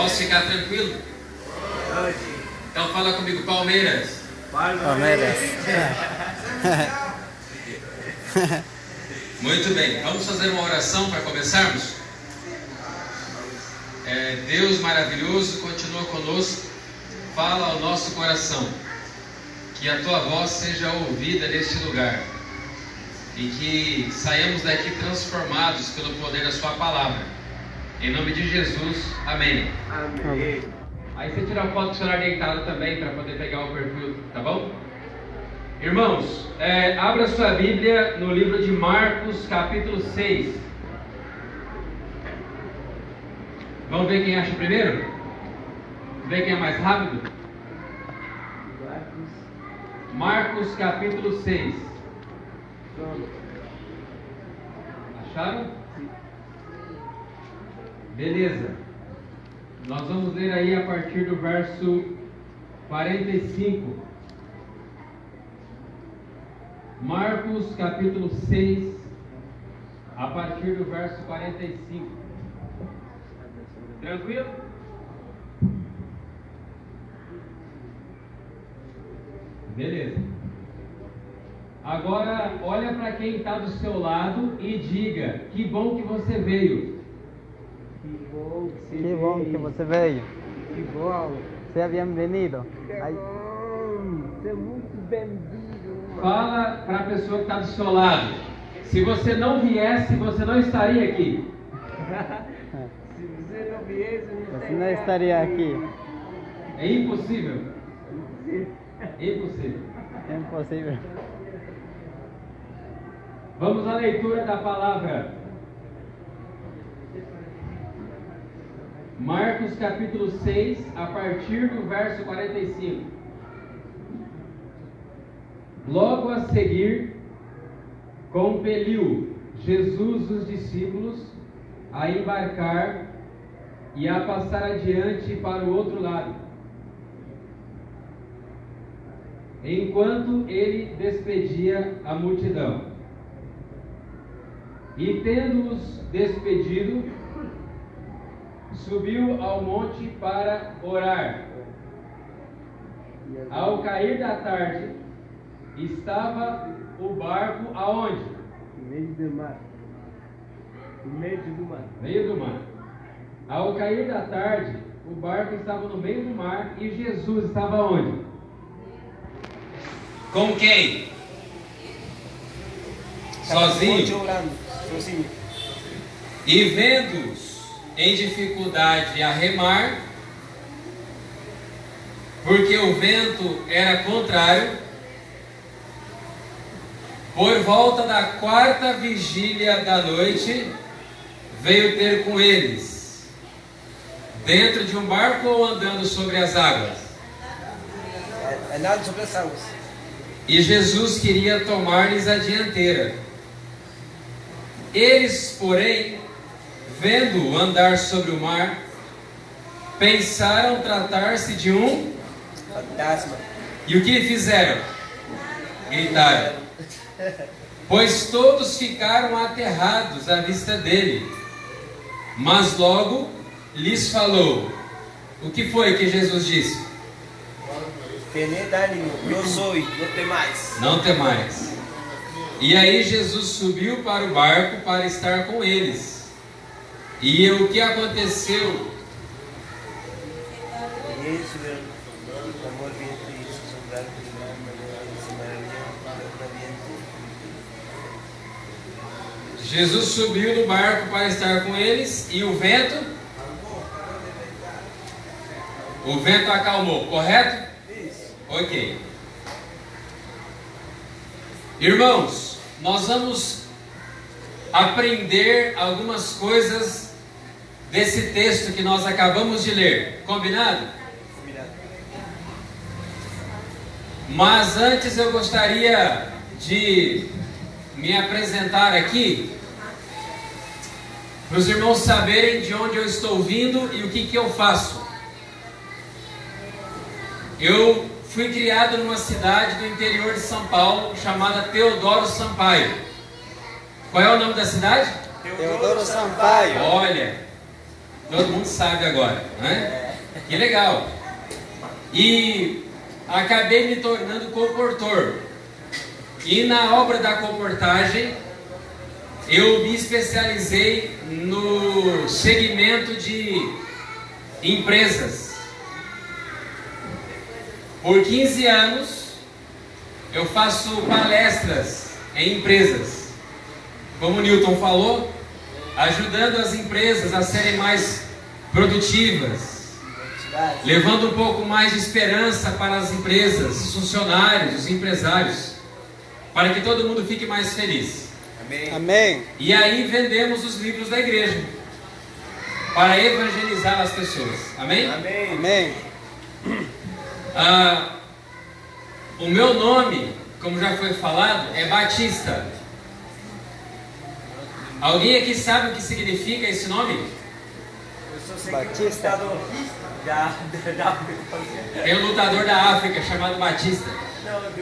Posso ficar tranquilo? Então fala comigo, Palmeiras. Palmeiras. Muito bem, vamos fazer uma oração para começarmos? Deus maravilhoso, continua conosco, fala ao nosso coração, que a tua voz seja ouvida neste lugar e que saiamos daqui transformados pelo poder da sua palavra. Em nome de Jesus, amém. Amém. Aí você tira a foto do celular deitado também para poder pegar o perfil, tá bom? Irmãos, abra sua Bíblia no livro de Marcos, capítulo 6. Vamos ver quem acha primeiro? Vamos ver quem é mais rápido? Marcos, capítulo 6. Acharam? Beleza. Nós vamos ler aí a partir do verso 45. Marcos capítulo 6, a partir do verso 45. Tranquilo? Beleza. Agora olha para quem está do seu lado e diga: que bom que você veio. Que bom que você veio. Que bom. Seja bem-vindo. Você é muito bem-vindo. Fala para a pessoa que está do seu lado: se você não viesse, você não estaria aqui. Se você não viesse, Você não estaria aqui. É impossível. Impossível. É impossível. Vamos à leitura da palavra. Marcos capítulo 6, a partir do verso 45. Logo a seguir, compeliu Jesus os discípulos a embarcar e a passar adiante para o outro lado, enquanto ele despedia a multidão. E tendo-os despedido, subiu ao monte para orar. Ao cair da tarde, estava o barco aonde? No meio do mar. No meio do mar. Meio do mar. Ao cair da tarde, o barco estava no meio do mar e Jesus estava onde? Com quem? Sozinho. Sozinho. E vendo-os em dificuldade a remar, porque o vento era contrário, por volta da quarta vigília da noite, veio ter com eles, dentro de um barco ou andando sobre as águas? Andando sobre as águas. E Jesus queria tomar-lhes a dianteira. Eles, porém, vendo-o andar sobre o mar, pensaram tratar-se de um fantasma. E o que fizeram? Gritaram. Pois todos ficaram aterrados à vista dele. Mas logo lhes falou. O que foi que Jesus disse? Tened ânimo, eu sou, não temais. Não temais. E aí Jesus subiu para o barco para estar com eles. E o que aconteceu? Jesus subiu no barco para estar com eles e o vento? O vento acalmou, correto? Isso. Ok. Irmãos, nós vamos aprender algumas coisas desse texto que nós acabamos de ler. Combinado? Combinado. Mas antes eu gostaria de me apresentar aqui, para os irmãos saberem de onde eu estou vindo e o que eu faço. Eu fui criado numa cidade do interior de São Paulo chamada Teodoro Sampaio. Qual é o nome da cidade? Teodoro Sampaio. Olha, Todo mundo sabe agora, né? Que legal. E acabei me tornando comportor. E na obra da comportagem, eu me especializei no segmento de empresas. Por 15 anos, eu faço palestras em empresas. Como o Newton falou, ajudando as empresas a serem mais produtivas, levando um pouco mais de esperança para as empresas, os funcionários, os empresários, para que todo mundo fique mais feliz. Amém. Amém. E aí vendemos os livros da igreja para evangelizar as pessoas. Amém? Amém. Amém. O meu nome, como já foi falado, é Batista. Alguém aqui sabe o que significa esse nome? Eu só sei Batista. que o lutador da Tem um lutador da África chamado Batista. Não, do WWE.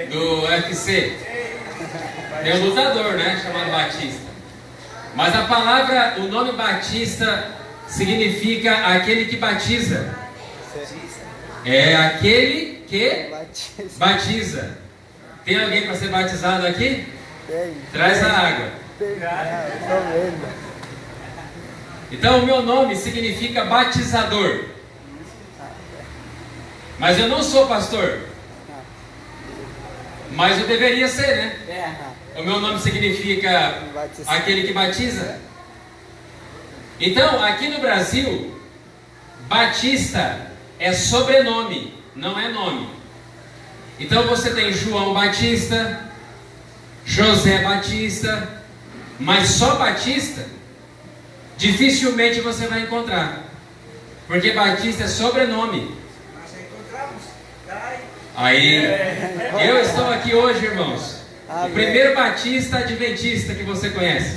Do UFC. Tem um lutador, né, chamado Batista. Mas a palavra, o nome Batista significa aquele que batiza. É aquele que Batista. batiza. Tem alguém para ser batizado aqui? Tem. Traz a água. Estou vendo. Então o meu nome significa batizador. Mas eu não sou pastor. Mas eu deveria ser, né? O meu nome significa aquele que batiza. Então, aqui no Brasil, Batista é sobrenome, não é nome. Então você tem João Batista, José Batista, mas só Batista, dificilmente você vai encontrar. Porque Batista é sobrenome. Aí, eu estou aqui hoje, irmãos. O primeiro batista adventista que você conhece.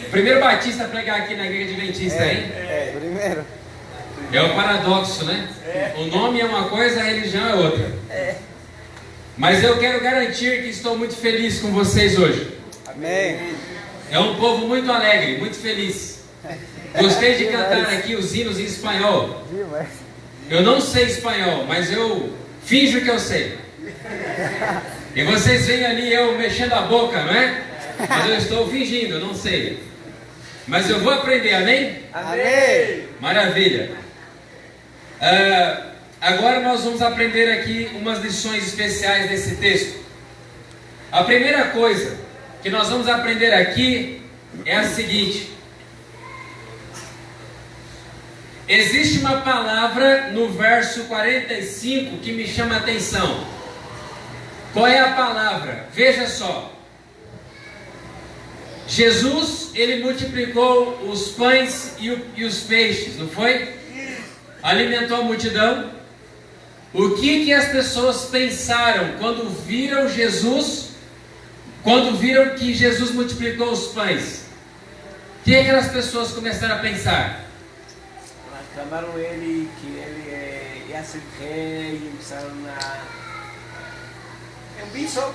O primeiro batista a pregar aqui na igreja adventista, hein? Primeiro. É o paradoxo, né? O nome é uma coisa, a religião é outra. Mas eu quero garantir que estou muito feliz com vocês hoje. Amém. É um povo muito alegre, muito feliz. Gostei de cantar aqui os hinos em espanhol. Eu não sei espanhol, mas eu finjo que eu sei. E vocês veem ali eu mexendo a boca, não é? Mas eu estou fingindo, eu não sei. Mas eu vou aprender, amém? Amém. Maravilha. Agora nós vamos aprender aqui umas lições especiais desse texto. A primeira coisa que nós vamos aprender aqui é a seguinte: existe uma palavra no verso 45 que me chama a atenção. Qual é a palavra? Veja só. Jesus, ele multiplicou os pães e os peixes, não foi? Alimentou a multidão. O que as pessoas pensaram quando viram Jesus, quando viram que Jesus multiplicou os pães? O que aquelas pessoas começaram a pensar? Aclamaram ele, que ele ia ser rei, e começaram a... Eu vi só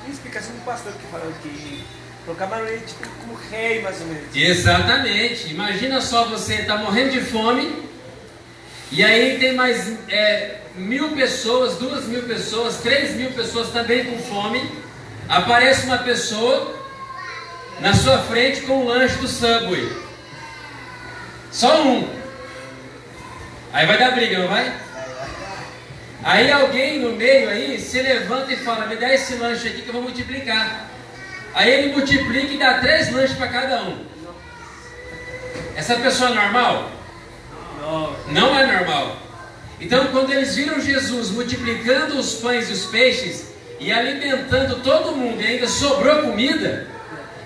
uma explicação do pastor que falou que proclamaram ele tipo como rei, mais ou menos. Exatamente. Imagina só, você está morrendo de fome, e aí tem mais 1.000 pessoas, 2.000 pessoas, 3.000 pessoas também com fome. Aparece uma pessoa na sua frente com um lanche do Subway. Só um. Aí vai dar briga, não vai? Aí alguém no meio aí se levanta e fala: me dá esse lanche aqui que eu vou multiplicar. Aí ele multiplica e dá 3 lanches para cada um. Essa pessoa é normal? Não é normal. Então quando eles viram Jesus multiplicando os pães e os peixes e alimentando todo mundo e ainda sobrou comida,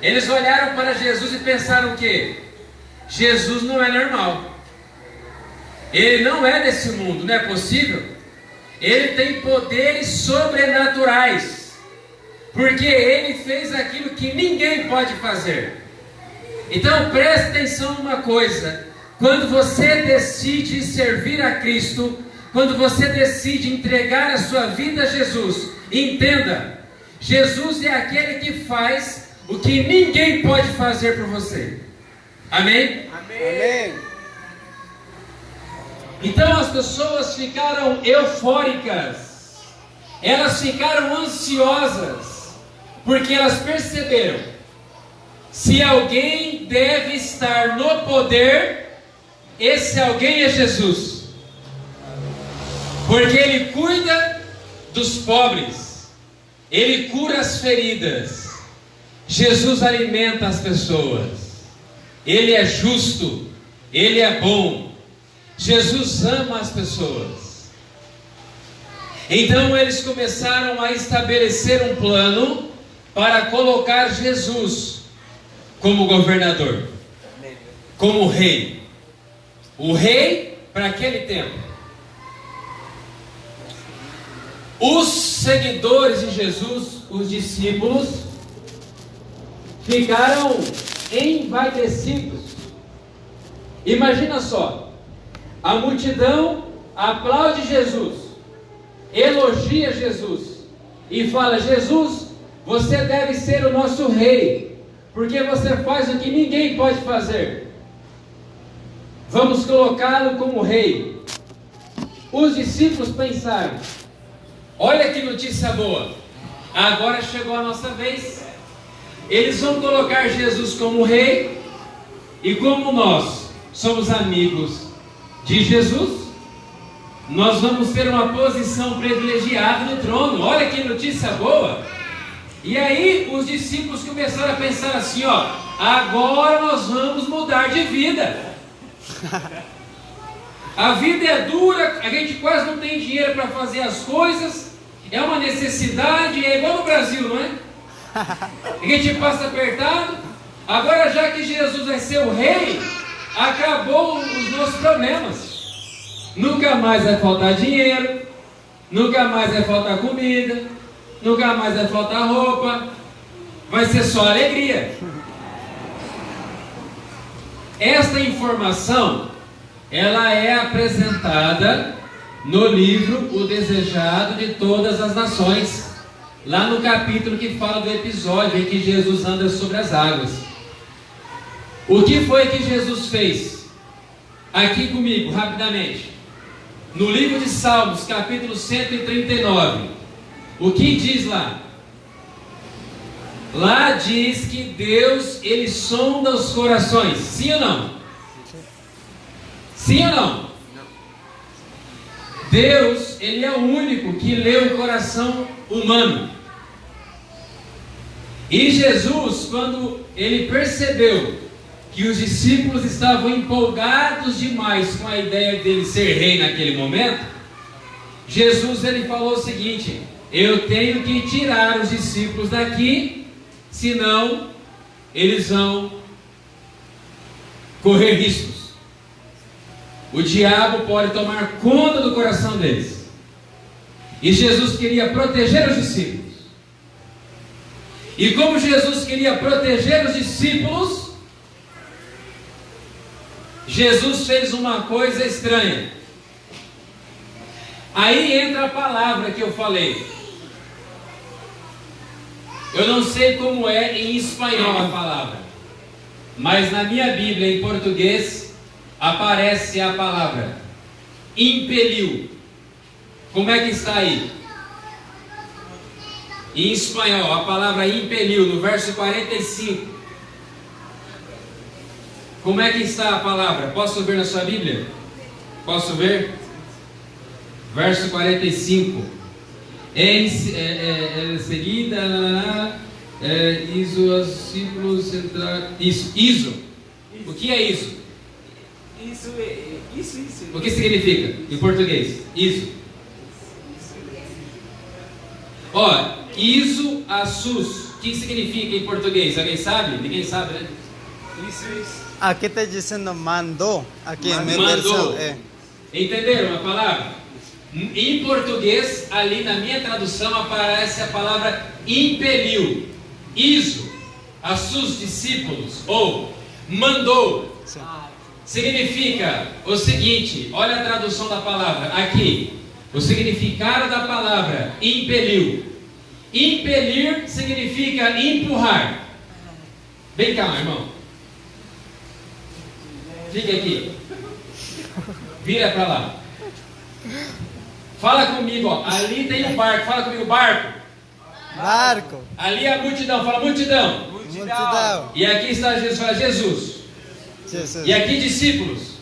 eles olharam para Jesus e pensaram o quê? Jesus não é normal. Ele não é desse mundo, não é possível? Ele tem poderes sobrenaturais, porque ele fez aquilo que ninguém pode fazer. Então preste atenção numa coisa: quando você decide servir a Cristo, quando você decide entregar a sua vida a Jesus, entenda Jesus é aquele que faz o que ninguém pode fazer por você. Amém? Amém. Então as pessoas ficaram eufóricas, elas ficaram ansiosas, porque elas perceberam: se alguém deve estar no poder, esse alguém é Jesus, porque Ele cuida dos pobres, Ele cura as feridas, Jesus alimenta as pessoas, Ele é justo, Ele é bom, Jesus ama as pessoas. Então eles começaram a estabelecer um plano para colocar Jesus como governador, como rei. O rei para aquele tempo. Os seguidores de Jesus, os discípulos, ficaram envaidecidos. Imagina só. A multidão aplaude Jesus, elogia Jesus e fala: Jesus, você deve ser o nosso rei, porque você faz o que ninguém pode fazer. Vamos colocá-lo como rei. Os discípulos pensaram: olha que notícia boa, agora chegou a nossa vez. Eles vão colocar Jesus como rei, e como nós somos amigos de Jesus, nós vamos ter uma posição privilegiada no trono. Olha que notícia boa. E aí os discípulos começaram a pensar assim: ó, agora nós vamos mudar de vida. A vida é dura, a gente quase não tem dinheiro para fazer as coisas, é uma necessidade, é igual no Brasil, não é? A gente passa apertado. Agora, já que Jesus vai ser o rei, acabou os nossos problemas. Nunca mais vai faltar dinheiro, nunca mais vai faltar comida, nunca mais vai faltar roupa, vai ser só alegria. Esta informação, ela é apresentada no livro O Desejado de Todas as Nações, lá no capítulo que fala do episódio em que Jesus anda sobre as águas. O que foi que Jesus fez? Aqui comigo, rapidamente. No livro de Salmos, capítulo 139. O que diz lá? Lá diz que Deus, Ele sonda os corações. Sim ou não? Sim ou não? Deus, Ele é o único que lê o coração humano. E Jesus, quando Ele percebeu que os discípulos estavam empolgados demais com a ideia dele ser rei naquele momento, Jesus, ele falou o seguinte: eu tenho que tirar os discípulos daqui, senão eles vão correr riscos. O diabo pode tomar conta do coração deles. E Jesus queria proteger os discípulos. E como Jesus queria proteger os discípulos, Jesus fez uma coisa estranha. Aí entra a palavra que eu falei. Eu não sei como é em espanhol a palavra, mas na minha Bíblia em português aparece a palavra impeliu. Como é que está aí? Em espanhol, a palavra impeliu, no verso 45. Como é que está a palavra? Posso ver na sua Bíblia? Posso ver? Verso 45. Em seguida, iso, os discípulos entraram. Iso. O que é isso? Isso. O que significa em português? Iso. Ó, iso, assus. O que significa em português? Alguém sabe? Ninguém sabe, né? Isso. Aqui está dizendo mandou. Aqui em minha Mandou. versão. Entenderam a palavra? Em português, ali na minha tradução, aparece a palavra impeliu. Iso, a seus discípulos, ou mandou. Significa o seguinte, olha a tradução da palavra aqui. O significado da palavra impeliu Impelir significa empurrar. Vem cá, irmão. Fica aqui. Vira para lá. Fala comigo, ó. Ali tem um barco. Fala comigo, barco. Barco. Ali é a multidão. Fala multidão. Multidão. E aqui está Jesus. Fala Jesus. Jesus. E aqui discípulos.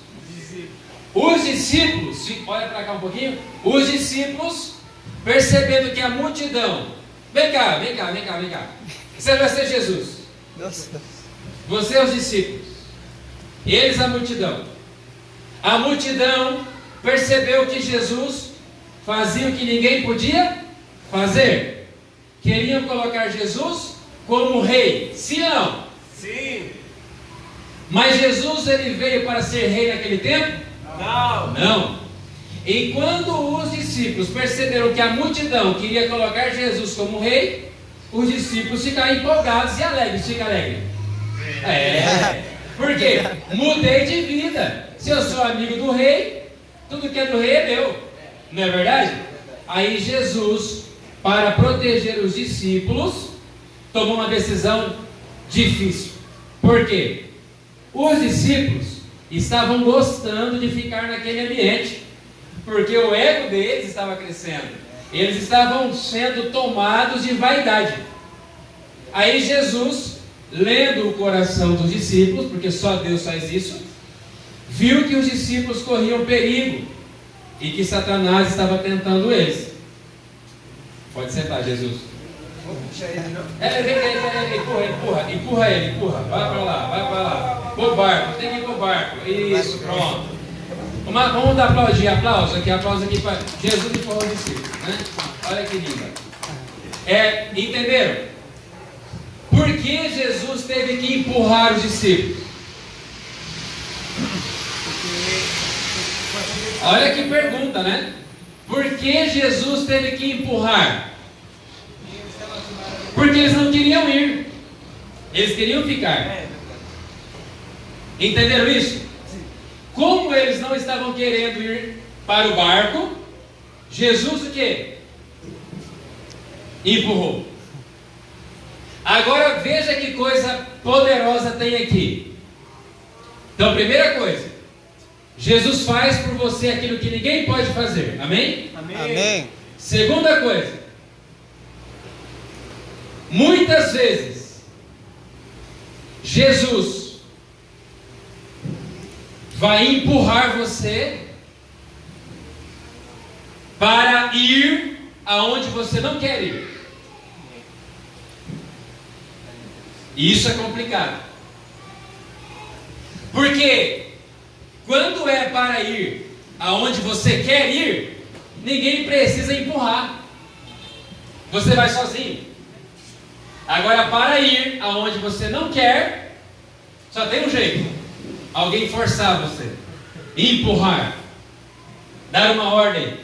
Os discípulos, olha para cá um pouquinho. Os discípulos, percebendo que a multidão. Vem cá. Você vai ser Jesus. Nossa. Você é os discípulos. Eles a multidão. A multidão percebeu que Jesus fazia o que ninguém podia fazer. Queriam colocar Jesus como rei. Sim ou não? Sim. Mas Jesus, ele veio para ser rei naquele tempo? Não. E quando os discípulos perceberam que a multidão queria colocar Jesus como rei, os discípulos ficaram empolgados e alegres. Fica alegre. Por quê? Mudei de vida. Se eu sou amigo do rei, tudo que é do rei é meu. Não é verdade? Aí Jesus, para proteger os discípulos, tomou uma decisão difícil. Por quê? Os discípulos estavam gostando de ficar naquele ambiente, porque o ego deles estava crescendo. Eles estavam sendo tomados de vaidade. Aí Jesus, lendo o coração dos discípulos, porque só Deus faz isso, viu que os discípulos corriam perigo e que Satanás estava tentando eles. Pode sentar, Jesus. Empurra ele. Vai para lá. Pro barco, tem que ir pro barco. Isso, pronto. Vamos dar aplauso aqui para Jesus empurrou os discípulos, né? Olha que linda. Entenderam? Por que Jesus teve que empurrar os discípulos? Olha que pergunta, né? Por que Jesus teve que empurrar? Porque eles não queriam ir. Eles queriam ficar. Entenderam isso? Como eles não estavam querendo ir para o barco, Jesus o quê? Empurrou. Agora veja que coisa poderosa tem aqui. Então, primeira coisa, Jesus faz por você aquilo que ninguém pode fazer. Amém? Amém. Segunda coisa, muitas vezes Jesus vai empurrar você para ir aonde você não quer ir. E isso é complicado. Porque quando é para ir aonde você quer ir, ninguém precisa empurrar. Você vai sozinho. Agora, para ir aonde você não quer, só tem um jeito: alguém forçar você, empurrar, dar uma ordem.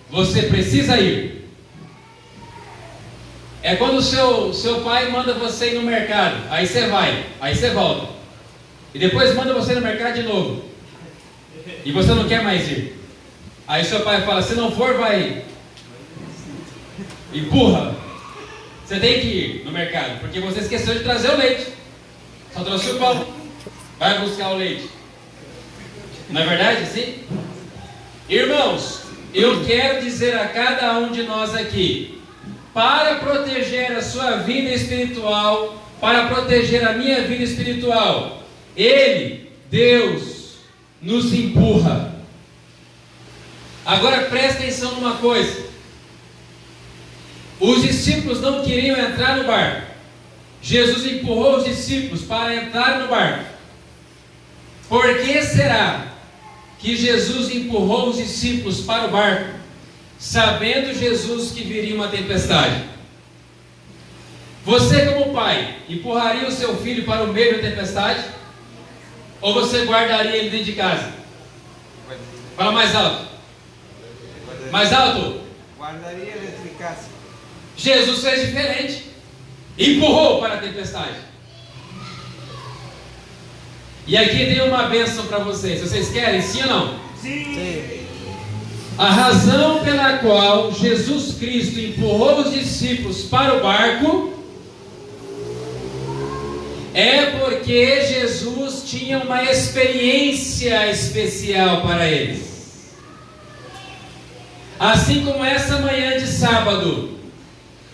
Você precisa ir. É quando o seu pai manda você ir no mercado. Aí você vai, aí você volta. E depois manda você ir no mercado de novo. E você não quer mais ir. Aí seu pai fala: se não for, vai. Empurra. Você tem que ir no mercado, porque você esqueceu de trazer o leite. Só trouxe o pão. Vai buscar o leite. Não é verdade, sim? Irmãos, eu quero dizer a cada um de nós aqui, para proteger a sua vida espiritual, para proteger a minha vida espiritual, Ele, Deus, nos empurra. Agora presta atenção numa coisa. Os discípulos não queriam entrar no barco. Jesus empurrou os discípulos para entrar no barco. Por que será que Jesus empurrou os discípulos para o barco, sabendo Jesus que viria uma tempestade? Você, como pai, empurraria o seu filho para o meio da tempestade? Ou você guardaria ele dentro de casa? Fala mais alto. Mais alto. Guardaria dentro de casa. Jesus fez diferente. Empurrou para a tempestade. E aqui tem uma bênção para vocês. Vocês querem, sim ou não? Sim. A razão pela qual Jesus Cristo empurrou os discípulos para o barco é porque Jesus tinha uma experiência especial para eles. Assim como essa manhã de sábado,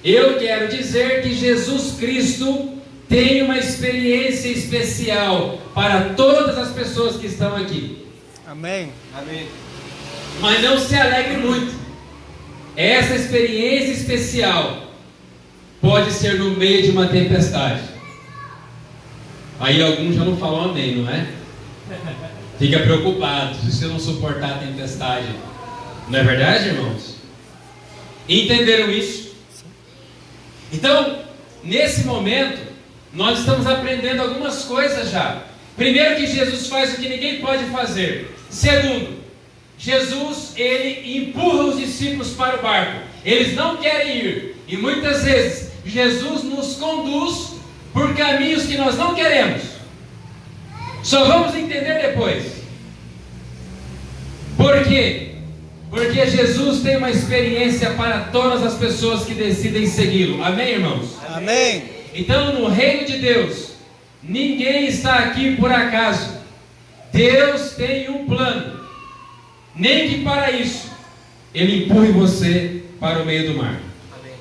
eu quero dizer que Jesus Cristo tem uma experiência especial para todas as pessoas que estão aqui. Amém. Amém. Mas não se alegre muito. Essa experiência especial pode ser no meio de uma tempestade. Aí alguns já não falam amém, não é? Fica preocupado se você não suportar a tempestade. Não é verdade, irmãos? Entenderam isso? Então, nesse momento, nós estamos aprendendo algumas coisas já. Primeiro, que Jesus faz o que ninguém pode fazer. Segundo, Jesus, ele empurra os discípulos para o barco. Eles não querem ir. E muitas vezes, Jesus nos conduz por caminhos que nós não queremos. Só vamos entender depois. Por quê? Porque Jesus tem uma experiência para todas as pessoas que decidem segui-lo. Amém, irmãos? Amém. Então, no reino de Deus, ninguém está aqui por acaso. Deus tem um plano. Nem que para isso Ele empurre você para o meio do mar. Amém.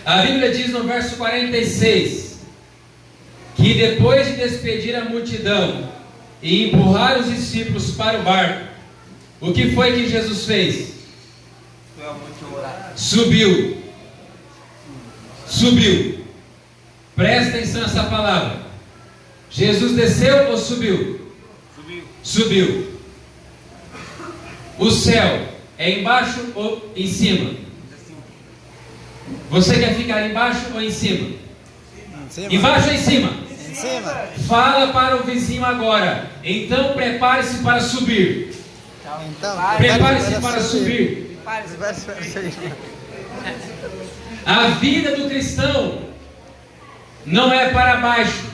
A Bíblia diz no verso 46 que depois de despedir a multidão e empurrar os discípulos para o barco, o que foi que Jesus fez? Subiu. Subiu. Presta atenção nessa palavra. Jesus desceu ou subiu? Subiu. Subiu. O céu é embaixo ou em cima? Você quer ficar embaixo ou em cima? Em cima. Embaixo ou em cima? Em cima. Fala para o vizinho agora. Então prepare-se para subir. Então, Prepare-se para subir. A vida do cristão não é para baixo.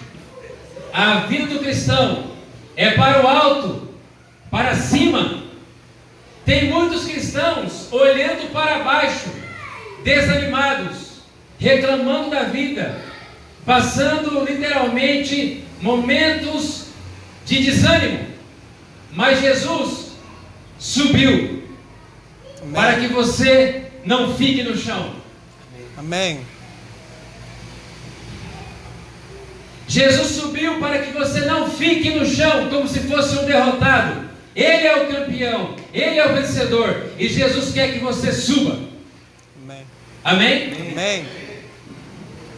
A vida do cristão é para o alto, para cima. Tem muitos cristãos olhando para baixo, desanimados, reclamando da vida, passando literalmente momentos de desânimo. Mas Jesus subiu para que você não fique no chão. Amém. Jesus subiu para que você não fique no chão como se fosse um derrotado. Ele é o campeão, Ele é o vencedor, e Jesus quer que você suba. Amém. Amém? Amém.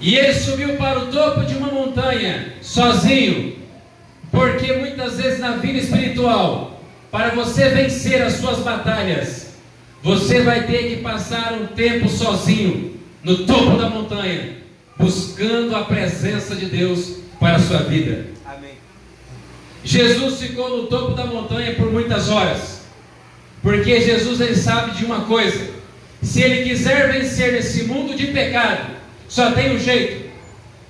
E ele subiu para o topo de uma montanha, sozinho, porque muitas vezes na vida espiritual, para você vencer as suas batalhas, você vai ter que passar um tempo sozinho, no topo da montanha, buscando a presença de Deus para a sua vida. Amém. Jesus ficou no topo da montanha por muitas horas, porque Jesus, ele sabe de uma coisa: se ele quiser vencer esse mundo de pecado, só tem um jeito: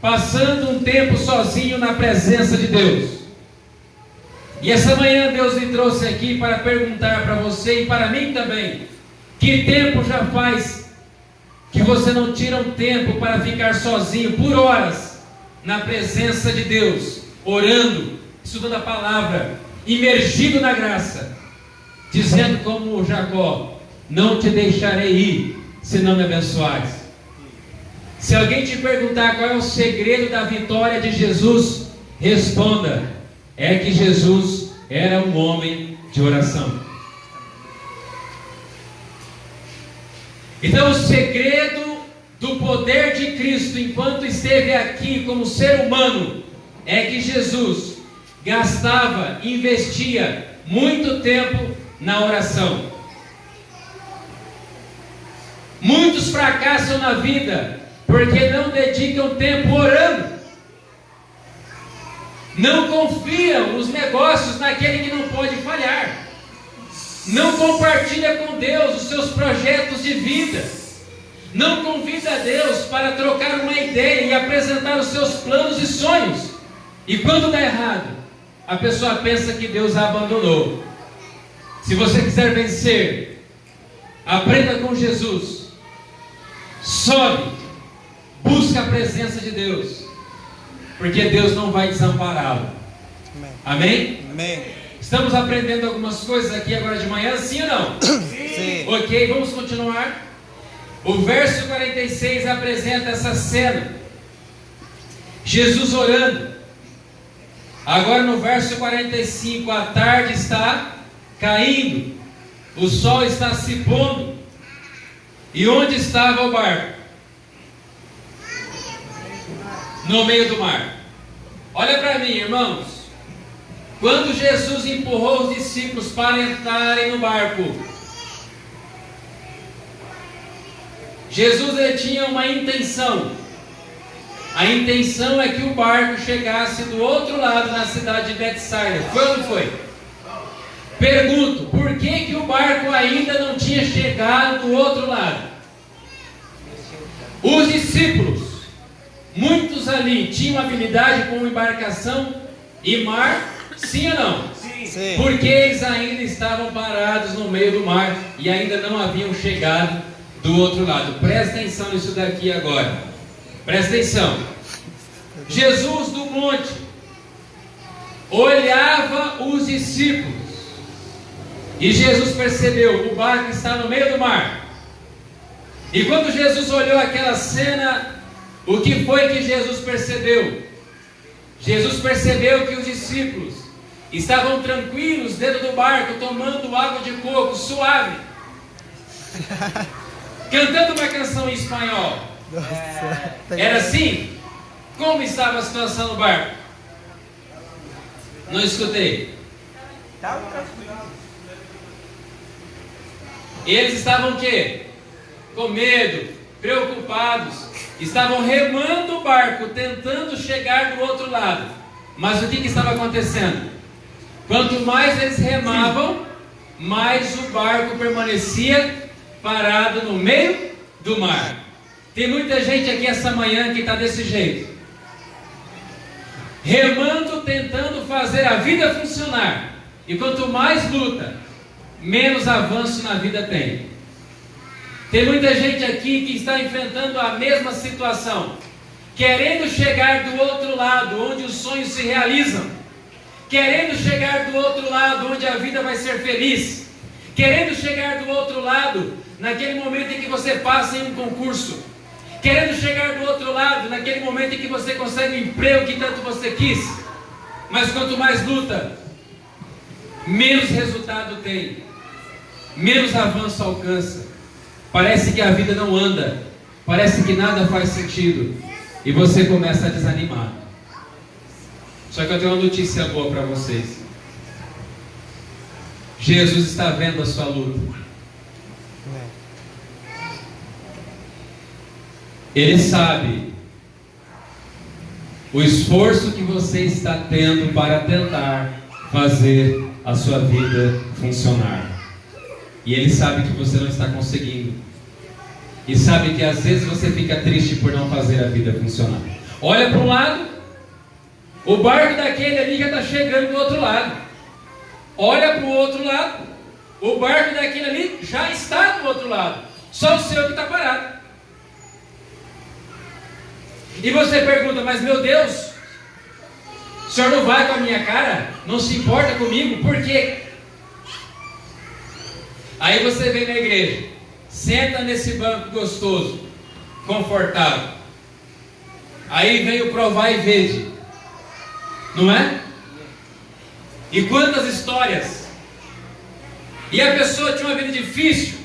passando um tempo sozinho na presença de Deus. E essa manhã Deus me trouxe aqui para perguntar para você e para mim também: que tempo já faz que você não tira um tempo para ficar sozinho por horas na presença de Deus, orando, estudando a palavra, imergido na graça, dizendo como Jacó: não te deixarei ir se não me abençoares. Se alguém te perguntar qual é o segredo da vitória de Jesus, responda: é que Jesus era um homem de oração. Então, o segredo do poder de Cristo enquanto esteve aqui como ser humano é que Jesus gastava, investia muito tempo na oração. Muitos fracassam na vida porque não dedicam tempo orando, não confiam os negócios naquele que não pode falhar, não compartilha com Deus os seus projetos de vida, não convida a Deus para trocar uma ideia e apresentar os seus planos e sonhos. E quando dá errado, a pessoa pensa que Deus a abandonou. Se você quiser vencer, aprenda com Jesus. Sobe, busca a presença de Deus, porque Deus não vai desampará-lo. Amém? Amém. Estamos aprendendo algumas coisas aqui agora de manhã, sim ou não? Sim. Ok, vamos continuar. O verso 46 apresenta essa cena. Jesus orando. Agora no verso 45, a tarde está caindo, o sol está se pondo. E onde estava o barco? No meio do mar. Olha para mim, irmãos. Quando Jesus empurrou os discípulos para entrarem no barco, Jesus ele tinha uma intenção. A intenção é que o barco chegasse do outro lado, na cidade de Betsaida. Foi ou não foi? Pergunto, por que o barco ainda não tinha chegado do outro lado? Os discípulos, muitos ali, tinham habilidade com embarcação e mar, sim ou não? Sim. Porque eles ainda estavam parados no meio do mar e ainda não haviam chegado do outro lado. Presta atenção nisso daqui agora. Presta atenção. Jesus do monte olhava os discípulos e Jesus percebeu, o barco está no meio do mar. E quando Jesus olhou aquela cena, o que foi que Jesus percebeu? Jesus percebeu que os discípulos estavam tranquilos dentro do barco, tomando água de coco, suave, cantando uma canção em espanhol. Era assim? Como estava a situação no barco? Não escutei. Eles estavam o quê? Com medo, preocupados. Estavam remando o barco, tentando chegar do outro lado. Mas o que estava acontecendo? Quanto mais eles remavam, mais o barco permanecia parado no meio do mar. Tem muita gente aqui essa manhã que está desse jeito, remando, tentando fazer a vida funcionar. E quanto mais luta, menos avanço na vida tem. Tem muita gente aqui que está enfrentando a mesma situação, querendo chegar do outro lado, onde os sonhos se realizam, querendo chegar do outro lado, onde a vida vai ser feliz, querendo chegar do outro lado, naquele momento em que você passa em um concurso, querendo chegar do outro lado, naquele momento em que você consegue o emprego que tanto você quis. Mas quanto mais luta, menos resultado tem, menos avanço alcança. Parece que a vida não anda, parece que nada faz sentido, e você começa a desanimar. Só que eu tenho uma notícia boa para vocês. Jesus está vendo a sua luta. Ele sabe o esforço que você está tendo para tentar fazer a sua vida funcionar. E Ele sabe que você não está conseguindo. E sabe que às vezes você fica triste por não fazer a vida funcionar. Olha para um lado, o barco daquele ali já está chegando do outro lado. Olha para o outro lado, o barco daquele ali já está do outro lado. Só o seu que está parado. E você pergunta, mas meu Deus, o senhor não vai com a minha cara? Não se importa comigo? Por quê? Aí você vem na igreja, senta nesse banco gostoso, confortável. Aí vem o provar e vede, não é? E quantas histórias. E a pessoa tinha uma vida difícil,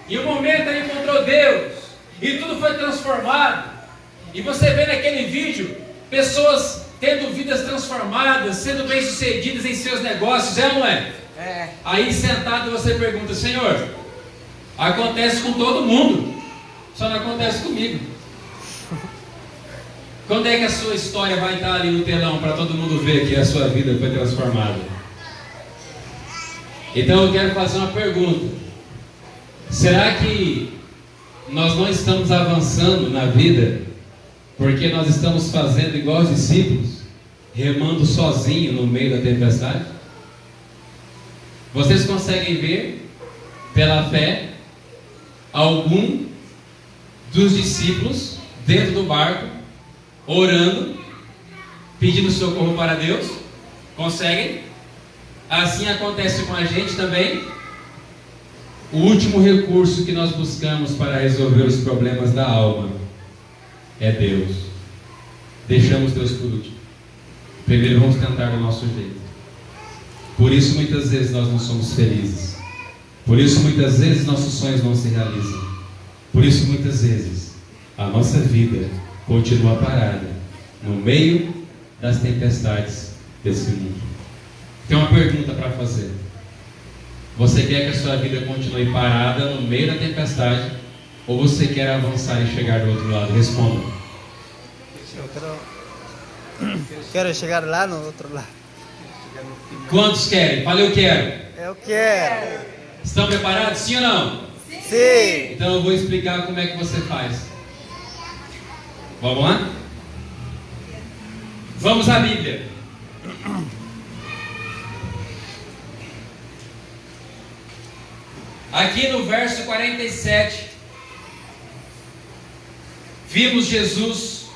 e um momento ela encontrou Deus, e tudo foi transformado. E você vê naquele vídeo pessoas tendo vidas transformadas, sendo bem-sucedidas em seus negócios, é ou não é? É. Aí sentado você pergunta, Senhor, acontece com todo mundo, só não acontece comigo. Quando é que a sua história vai estar ali no telão para todo mundo ver que a sua vida foi transformada? Então eu quero fazer uma pergunta. Será que nós não estamos avançando na vida porque nós estamos fazendo igual os discípulos? remando sozinho no meio da tempestade? Vocês conseguem ver, pela fé, algum dos discípulos dentro do barco, orando, pedindo socorro para Deus? Conseguem? Assim acontece com a gente também. O último recurso que nós buscamos para resolver os problemas da alma é Deus. Deixamos Deus por último. Primeiro vamos tentar do nosso jeito. Por isso muitas vezes nós não somos felizes. Por isso muitas vezes nossos sonhos não se realizam. Por isso muitas vezes a nossa vida continua parada no meio das tempestades desse mundo. Tem uma pergunta para fazer. Você quer que a sua vida continue parada no meio da tempestade, ou você quer avançar e chegar do outro lado? Responda. Quero chegar lá no outro lado. Quantos querem? Fale, eu quero. Eu quero. Estão preparados? Sim ou não? Sim. Então eu vou explicar como é que você faz. Vamos lá? Vamos à Bíblia. Aqui no verso 47, vimos Jesus,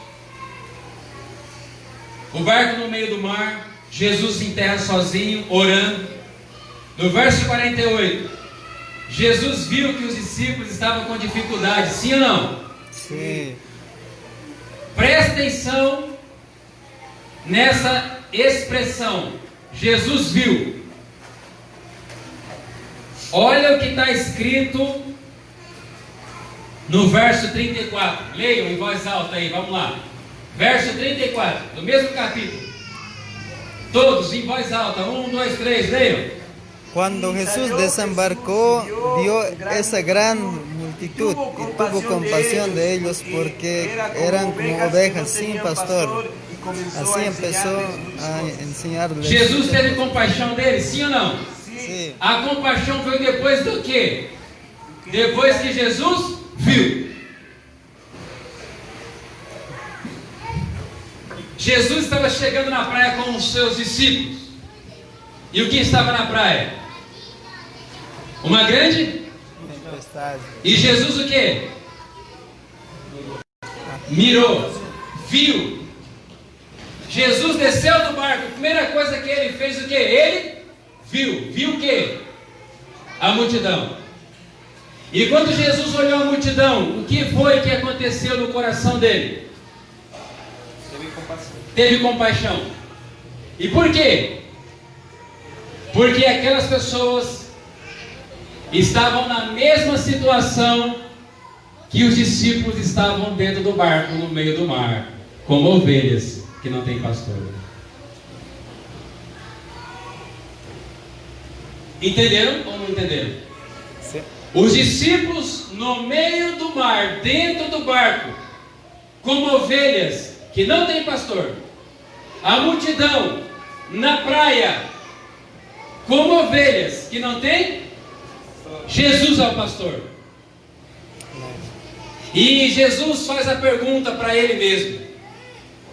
o barco no meio do mar, Jesus em terra sozinho, orando. No verso 48, Jesus viu que os discípulos estavam com dificuldade, sim ou não? Sim. Presta atenção nessa expressão, Jesus viu. Olha o que está escrito no verso 34. Leiam em voz alta aí, vamos lá. Verso 34, do mesmo capítulo. Todos em voz alta. 1, 2, 3, leiam. Cuando Jesús desembarcó, vio esa gran multitud y tuvo compasión de ellos porque eran como ovejas sin pastor. Así empezó a enseñarles. Jesus teve compaixão deles, sim ou não? Sim. A compaixão foi depois do quê? Depois que Jesus viu. Jesus estava chegando na praia com os seus discípulos. E o que estava na praia? Uma grande Tempestade. E Jesus o quê? Mirou, viu. Jesus desceu do barco. A primeira coisa que ele fez o quê? Ele viu. Viu o quê? A multidão. E quando Jesus olhou a multidão, o que foi que aconteceu no coração dele? Teve compaixão. E por quê? Porque aquelas pessoas estavam na mesma situação que os discípulos estavam dentro do barco, no meio do mar, como ovelhas que não têm pastor. Entenderam ou não entenderam? Sim. Os discípulos no meio do mar, dentro do barco, como ovelhas que não têm pastor. A multidão na praia, como ovelhas que não têm. Jesus é o pastor. E Jesus faz a pergunta para ele mesmo: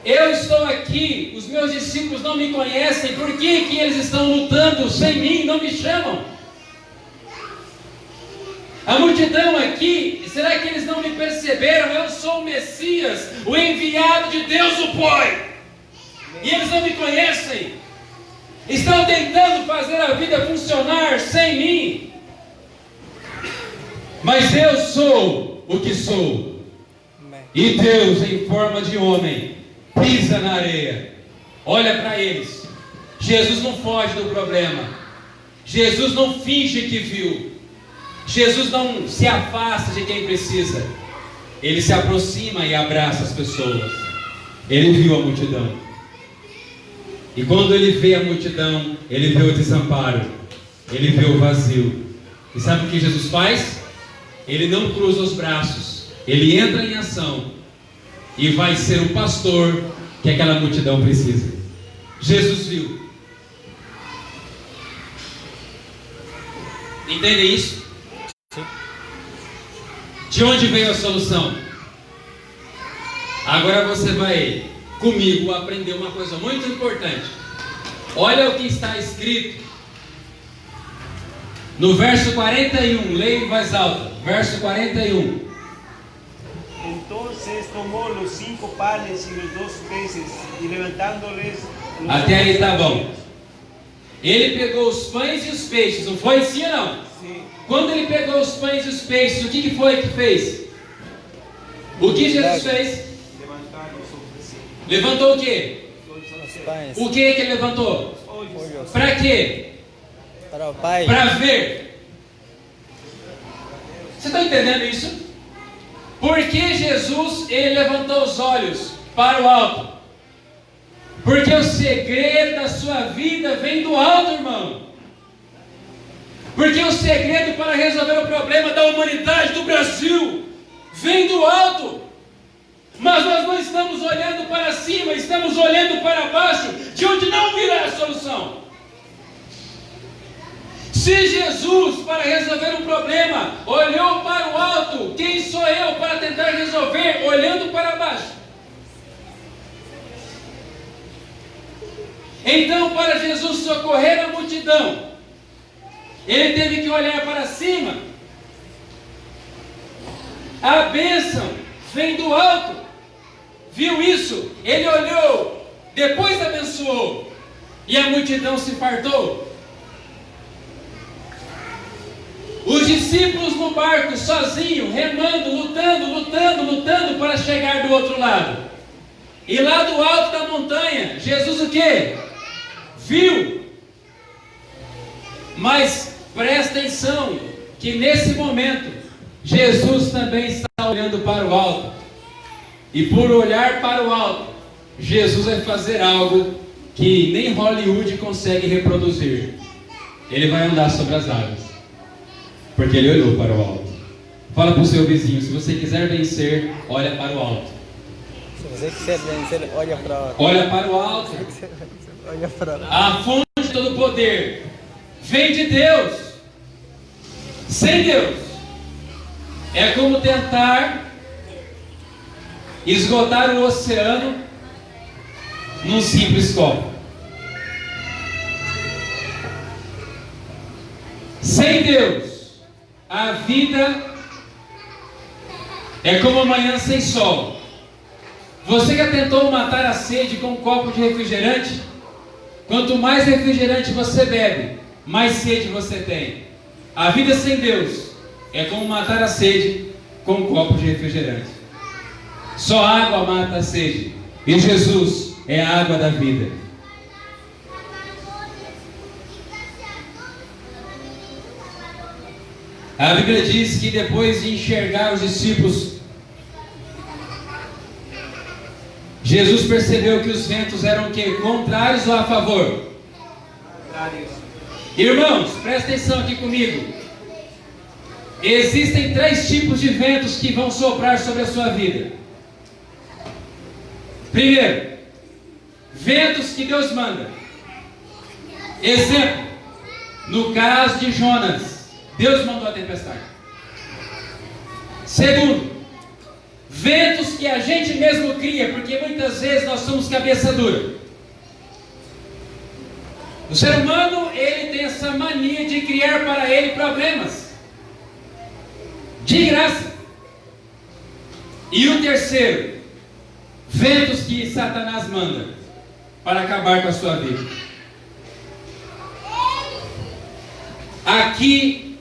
eu estou aqui, os meus discípulos não me conhecem, por que que eles estão lutando sem mim, não me chamam? A multidão aqui, será que eles não me perceberam? Eu sou o Messias, o enviado de Deus o Pai, e eles não me conhecem. Estão tentando fazer a vida funcionar sem mim. Mas eu sou o que sou. E Deus, em forma de homem, pisa na areia. Olha para eles. Jesus não foge do problema. Jesus não finge que viu. Jesus não se afasta de quem precisa. Ele se aproxima e abraça as pessoas. Ele viu a multidão. E quando ele vê a multidão, ele vê o desamparo, ele vê o vazio. E sabe o que Jesus faz? Ele não cruza os braços, ele entra em ação e vai ser o pastor que aquela multidão precisa. Jesus viu. Entendem isso? De onde veio a solução? Agora você vai comigo a aprender uma coisa muito importante. Olha o que está escrito no verso 41, leia em voz alta, verso 41. Entonces tomó los 5 panes y los 2 peces y levantándoles los Até aí tá bom. cielos. Ele pegou os pães e os peixes, não foi assim ou não? Sim. Quando ele pegou os pães e os peixes, o que foi que fez? O que Jesus fez? Levantaron sobre sí. Levantou o quê? Os pães. O que ele levantou? Olhos. Para quê? Para o Pai. Para ver. Você está entendendo isso? Porque Jesus, ele levantou os olhos para o alto? Porque o segredo da sua vida vem do alto, irmão. Porque o segredo para resolver o problema da humanidade do Brasil vem do alto. Mas nós não estamos olhando para cima, estamos olhando para baixo, de onde não virá a solução. Se Jesus, para resolver um problema, olhou para o alto, quem sou eu para tentar resolver olhando para baixo? Então, para Jesus socorrer a multidão, ele teve que olhar para cima. A bênção vem do alto. Viu isso? Ele olhou, depois abençoou, e a multidão se fartou. Os discípulos no barco, sozinhos, remando, lutando para chegar do outro lado. E lá do alto da montanha, Jesus o quê? Viu. Mas presta atenção, que nesse momento, Jesus também está olhando para o alto. E por olhar para o alto, Jesus vai fazer algo que nem Hollywood consegue reproduzir. Ele vai andar sobre as águas. Porque ele olhou para o alto. Fala para o seu vizinho, se você quiser vencer, olha para o alto. Se você quiser vencer, olha para o alto. Olha para o alto. Olha para o alto. A fonte de todo poder vem de Deus. Sem Deus é como tentar esgotar o oceano num simples copo. Sem Deus, a vida é como amanhã sem sol. Você já tentou matar a sede com um copo de refrigerante? Quanto mais refrigerante você bebe, mais sede você tem. A vida sem Deus é como matar a sede com um copo de refrigerante. Só água mata a sede, e Jesus é a água da vida. A Bíblia diz que depois de enxergar os discípulos, Jesus percebeu que os ventos eram o quê? Contrários ou a favor? Contrários. Irmãos, presta atenção aqui comigo. Existem 3 tipos de ventos que vão soprar sobre a sua vida. Primeiro, ventos que Deus manda. Exemplo, no caso de Jonas, Deus mandou a tempestade. Segundo, ventos que a gente mesmo cria, porque muitas vezes nós somos cabeça dura. O ser humano, ele tem essa mania de criar para ele problemas de graça. E o terceiro, ventos que Satanás manda para acabar com a sua vida. Aqui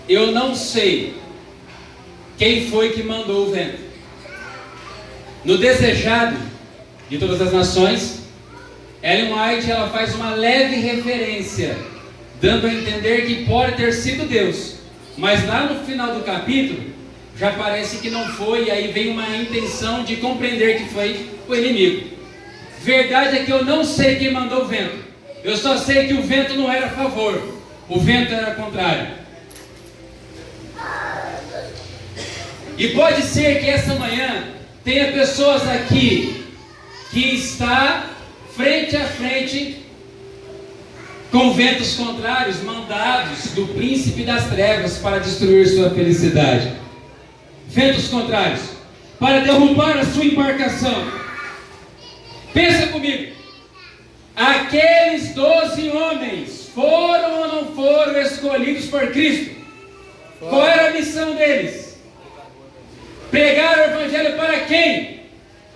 eu não sei quem foi que mandou o vento. No Desejado de Todas as Nações, Ellen White, ela faz uma leve referência, dando a entender que pode ter sido Deus, mas lá no final do capítulo já parece que não foi, e aí vem uma intenção de compreender que foi o inimigo. Verdade é que eu não sei quem mandou o vento. Eu só sei que o vento não era a favor, o vento era contrário. E pode ser que essa manhã tenha pessoas aqui que está frente a frente com ventos contrários mandados do príncipe das trevas para destruir sua felicidade. Ventos contrários. para derrubar a sua embarcação. Pensa comigo. Aqueles 12 homens foram ou não foram escolhidos por Cristo? Qual era a missão deles? Pregar o Evangelho para quem?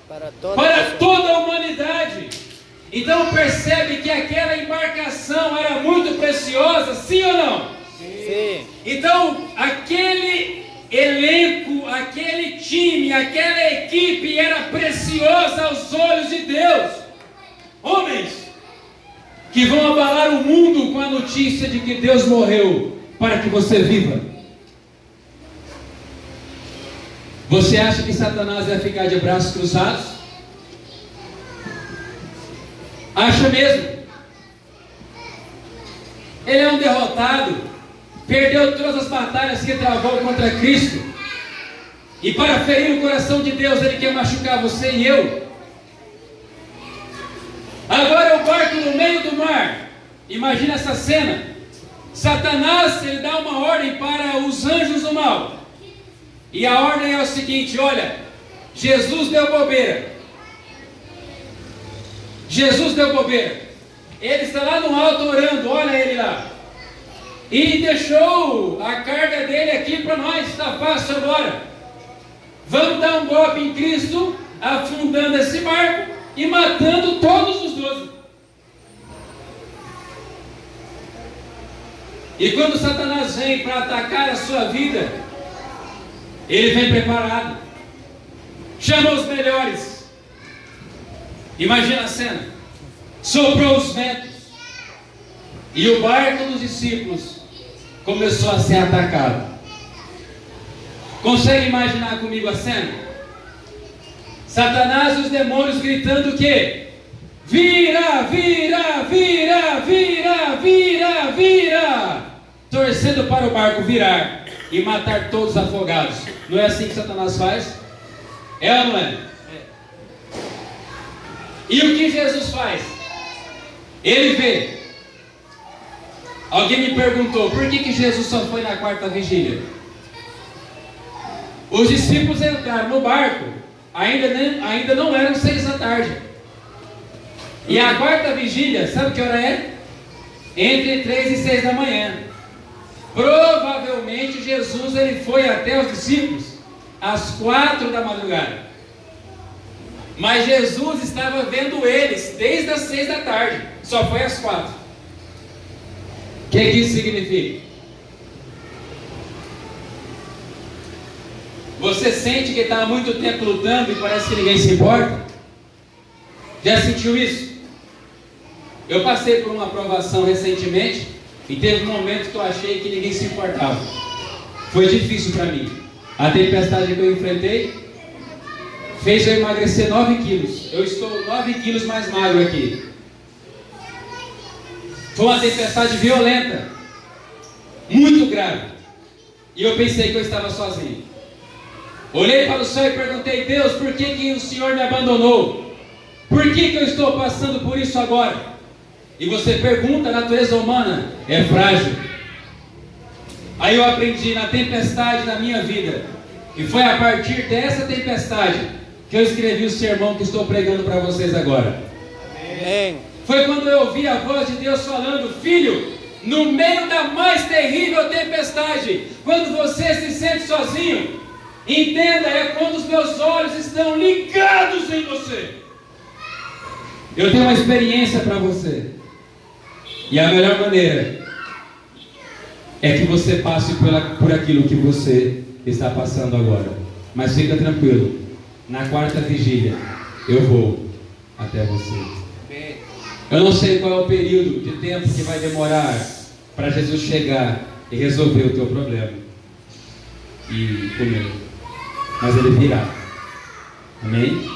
Para toda a humanidade. Então percebe que aquela embarcação era muito preciosa, sim ou não? Sim. Então aquele elenco, aquele time, aquela equipe era preciosa aos olhos de Deus. Homens que vão abalar o mundo com a notícia de que Deus morreu para que você viva. Você acha que Satanás vai ficar de braços cruzados? Acha mesmo? Ele é um derrotado, perdeu todas as batalhas que travou contra Cristo, e para ferir o coração de Deus, ele quer machucar você e eu. Agora o barco no meio do mar. Imagina essa cena. Satanás, ele dá uma ordem para os anjos do mal. E a ordem é o seguinte: olha, Jesus deu bobeira. Jesus deu bobeira. Ele está lá no alto orando, olha ele lá. E deixou a carga dele aqui para nós, está fácil agora. Vamos dar um golpe em Cristo, afundando esse barco e matando todos os 12. E quando Satanás vem para atacar a sua vida, ele vem preparado. Chamou os melhores. Imagina a cena. Soprou os ventos. E o barco dos discípulos começou a ser atacado. Consegue imaginar comigo a cena? Satanás e os demônios gritando o quê? Vira, vira, vira, vira, vira, vira. Torcendo para o barco virar e matar todos os afogados. Não é assim que Satanás faz? É ou não é? E o que Jesus faz? Ele vê. Alguém me perguntou, por que Jesus só foi na quarta vigília? Os discípulos entraram no barco, ainda não eram 6 da tarde. E a quarta vigília, sabe que hora é? Entre 3 e 6 da manhã. Provavelmente Jesus ele foi até os discípulos às 4 da madrugada. Mas Jesus estava vendo eles desde as 6 da tarde. Só foi às 4. O que isso significa? Você sente que está há muito tempo lutando e parece que ninguém se importa? Já sentiu isso? Eu passei por uma provação recentemente e teve um momento que eu achei que ninguém se importava. Foi difícil para mim. A tempestade que eu enfrentei fez eu emagrecer 9 quilos. Eu estou 9 quilos mais magro aqui. Foi uma tempestade violenta, muito grave. E eu pensei que eu estava sozinho. Olhei para o céu e perguntei: Deus, por que o Senhor me abandonou? Por que eu estou passando por isso agora? E você pergunta, a natureza humana é frágil. Aí eu aprendi na tempestade da minha vida. E foi a partir dessa tempestade que eu escrevi o sermão que estou pregando para vocês agora. Amém. Foi quando eu ouvi a voz de Deus falando: filho, no meio da mais terrível tempestade, quando você se sente sozinho, entenda, é quando os meus olhos estão ligados em você. Eu tenho uma experiência para você. E a melhor maneira é que você passe por aquilo que você está passando agora. Mas fica tranquilo, na quarta vigília eu vou até você. Eu não sei qual é o período de tempo que vai demorar para Jesus chegar e resolver o teu problema e comer, mas ele virá. Amém?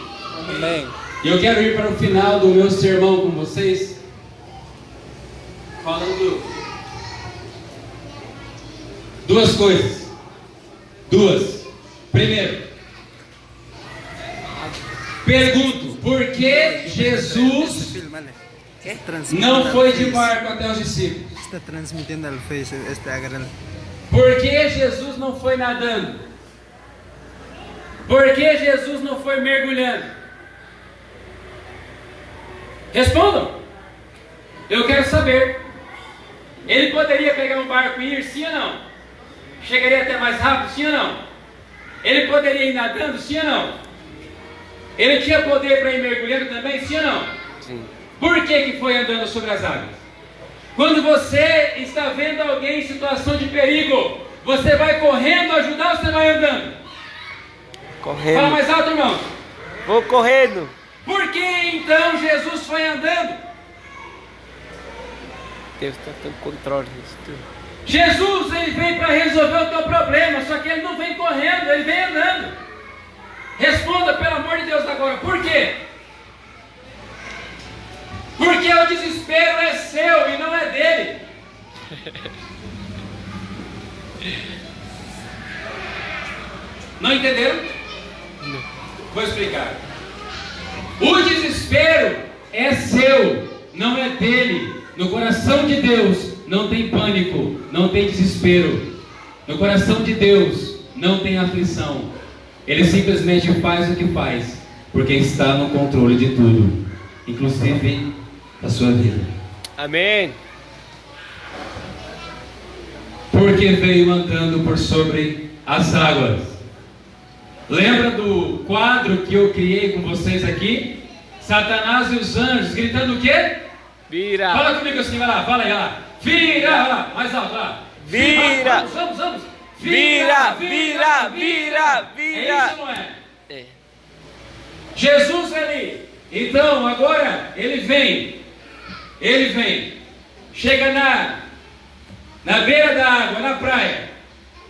Amém. E eu quero ir para o final do meu sermão com vocês, falando duas coisas. Primeiro, pergunto, por que Jesus não foi de barco até os discípulos? Está transmitiendo al Face, agarra. Por que Jesus não foi nadando? Por que Jesus não foi mergulhando? Respondam. Eu quero saber. Ele poderia pegar um barco e ir, sim ou não? Chegaria até mais rápido, sim ou não? Ele poderia ir nadando, sim ou não? Ele tinha poder para ir mergulhando também, sim ou não? Sim. Por que foi andando sobre as águas? Quando você está vendo alguém em situação de perigo, você vai correndo ajudar ou você vai andando? Correndo. Fala mais alto, irmão. Vou correndo. Por que então Jesus foi andando? Deus está tendo controle disso tudo. Jesus, ele vem para resolver o teu problema, só que ele não vem correndo, ele vem andando. Responda, pelo amor de Deus, agora. Por quê? Porque o desespero é seu e não é dele. Não entenderam? Não. Vou explicar. O desespero é seu, não é dele. No coração de Deus não tem pânico, não tem desespero. No coração de Deus não tem aflição. Ele simplesmente faz o que faz, porque está no controle de tudo, inclusive da sua vida. Amém. Porque veio andando por sobre as águas. Lembra do quadro que eu criei com vocês aqui? Satanás e os anjos gritando o quê? Vira. Fala comigo assim, vai lá, fala aí lá. Vira, vai lá, mais alto lá. Vira. Vamos. Vira. É isso ou não é? É. Jesus ali. Então, agora, ele vem. Chega na beira da água, na praia.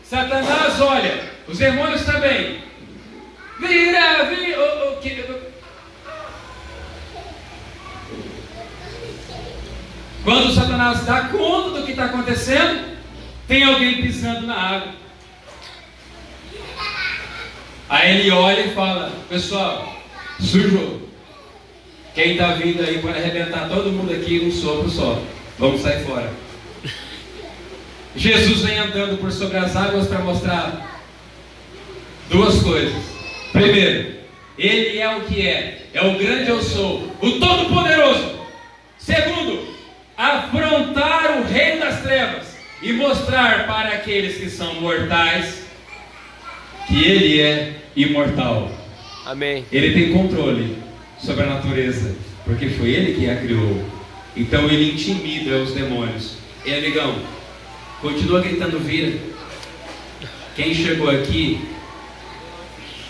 Satanás olha, os demônios também. Vira. Quando Satanás dá conta do que está acontecendo, tem alguém pisando na água. Aí ele olha e fala: pessoal, sujou. Quem está vindo aí pode arrebentar todo mundo aqui num sopro só. Vamos sair fora. Jesus vem andando por sobre as águas para mostrar duas coisas. Primeiro, ele é o que é o grande eu sou, o todo-poderoso. Segundo, afrontar o reino das trevas e mostrar para aqueles que são mortais que ele é imortal. Amém. Ele tem controle sobre a natureza, porque foi ele que a criou. Então ele intimida os demônios. E amigão, continua gritando: vira. Quem chegou aqui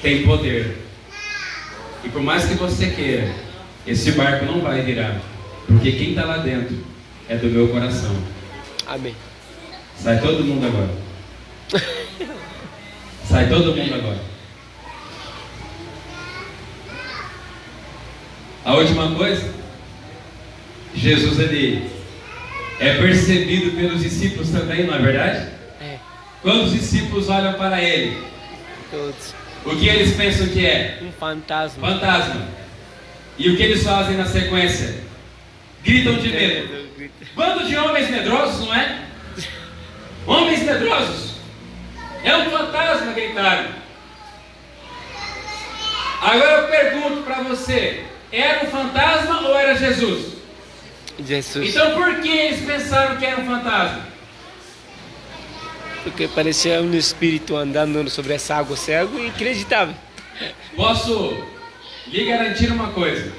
tem poder. E por mais que você queira, esse barco não vai virar, porque quem está lá dentro é do meu coração. Amém. Sai todo mundo agora. Sai todo mundo agora. A última coisa, Jesus ele é percebido pelos discípulos também, não é verdade? É. Quando os discípulos olham para ele, Todos. o que eles pensam que é? Um fantasma. Fantasma. E o que eles fazem na sequência? Gritam de medo. Bando de homens medrosos, não é? Homens medrosos. É um fantasma, gritaram. Agora eu pergunto para você: era um fantasma ou era Jesus? Jesus. Então por que eles pensaram que era um fantasma? Porque parecia um espírito andando sobre essa água cego e acreditava. Posso lhe garantir uma coisa.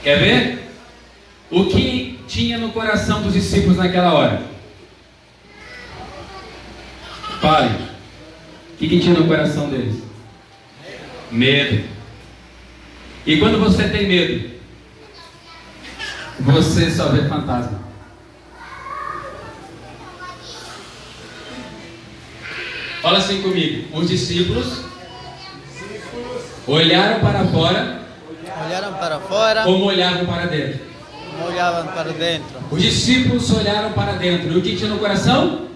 Quer ver? O que tinha no coração dos discípulos naquela hora? Fale. O que tinha no coração deles? Medo. E quando você tem medo, você só vê fantasma. Fala assim comigo. Os discípulos olharam para fora, como olhavam para dentro. Os discípulos olharam para dentro. E o que tinha no coração?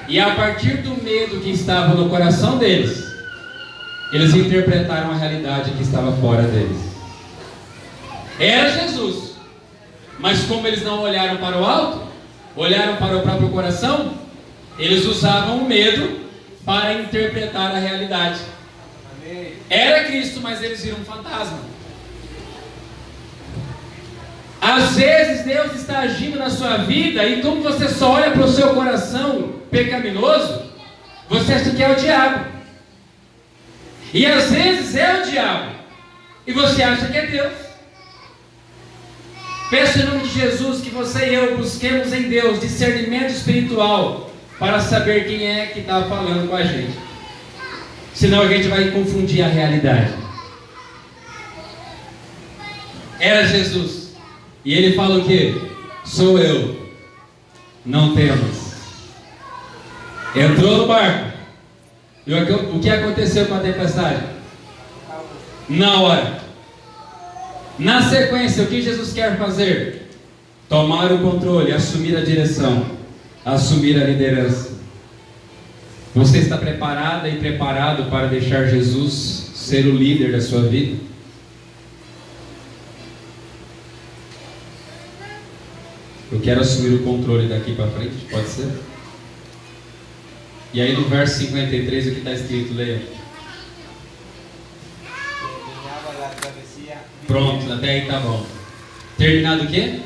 E a partir do medo que estava no coração deles, eles interpretaram a realidade que estava fora deles. Era Jesus. Mas como eles não olharam para o alto, olharam para o próprio coração, eles usavam o medo para interpretar a realidade. Era Cristo, mas eles viram um fantasma. Às vezes Deus está agindo na sua vida e como você só olha para o seu coração pecaminoso, você acha que é o diabo. E às vezes é o diabo e você acha que é Deus. Peço em nome de Jesus que você e eu busquemos em Deus discernimento espiritual para saber quem é que está falando com a gente. Senão a gente vai confundir a realidade. Era Jesus. E ele fala o quê? Sou eu. Não temas. Entrou no barco. E o que aconteceu com a tempestade? Na hora. Na sequência, o que Jesus quer fazer? Tomar o controle, assumir a direção, assumir a liderança. Você está preparada e preparado para deixar Jesus ser o líder da sua vida? Eu quero assumir o controle daqui para frente, pode ser? E aí no verso 53 o que está escrito, leia. Pronto, até aí tá bom. Terminado o quê?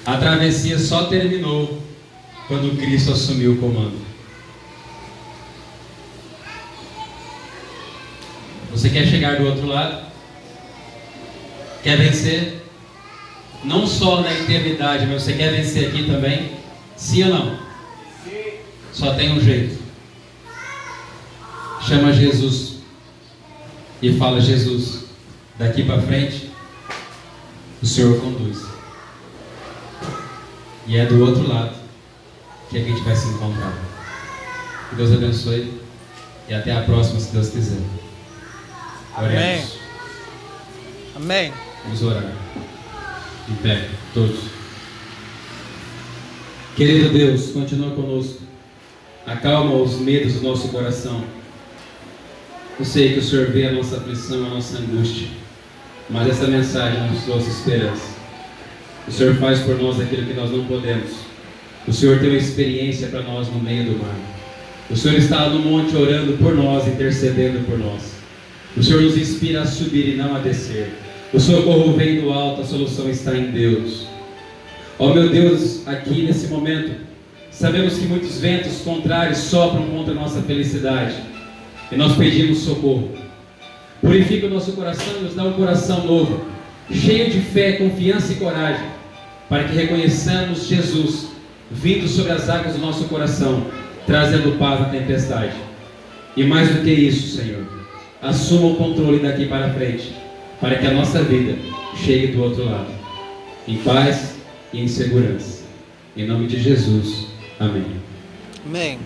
A travessia só terminou quando Cristo assumiu o comando. Você quer chegar do outro lado? Quer vencer? Não só na eternidade, mas você quer vencer aqui também? Sim ou não? Só tem um jeito. Chama Jesus e fala: Jesus, daqui para frente o Senhor conduz. E é do outro lado que a gente vai se encontrar. Que Deus abençoe e até a próxima, se Deus quiser. Amém. Oremos. Amém. Vamos orar. Em pé, todos. Querido Deus, continua conosco. Acalma os medos do nosso coração. Eu sei que o Senhor vê a nossa aflição, a nossa angústia, mas essa mensagem nos trouxe esperança. O Senhor faz por nós aquilo que nós não podemos. O Senhor tem uma experiência para nós no meio do mar. O Senhor está no monte orando por nós, intercedendo por nós. O Senhor nos inspira a subir e não a descer. O socorro vem do alto, a solução está em Deus. Ó meu Deus, aqui nesse momento, sabemos que muitos ventos contrários sopram contra a nossa felicidade. E nós pedimos socorro. Purifica o nosso coração e nos dá um coração novo, cheio de fé, confiança e coragem, para que reconheçamos Jesus vindo sobre as águas do nosso coração, trazendo paz na tempestade. E mais do que isso, Senhor, assuma o controle daqui para frente, para que a nossa vida chegue do outro lado, em paz e em segurança. Em nome de Jesus. Amém. Amém.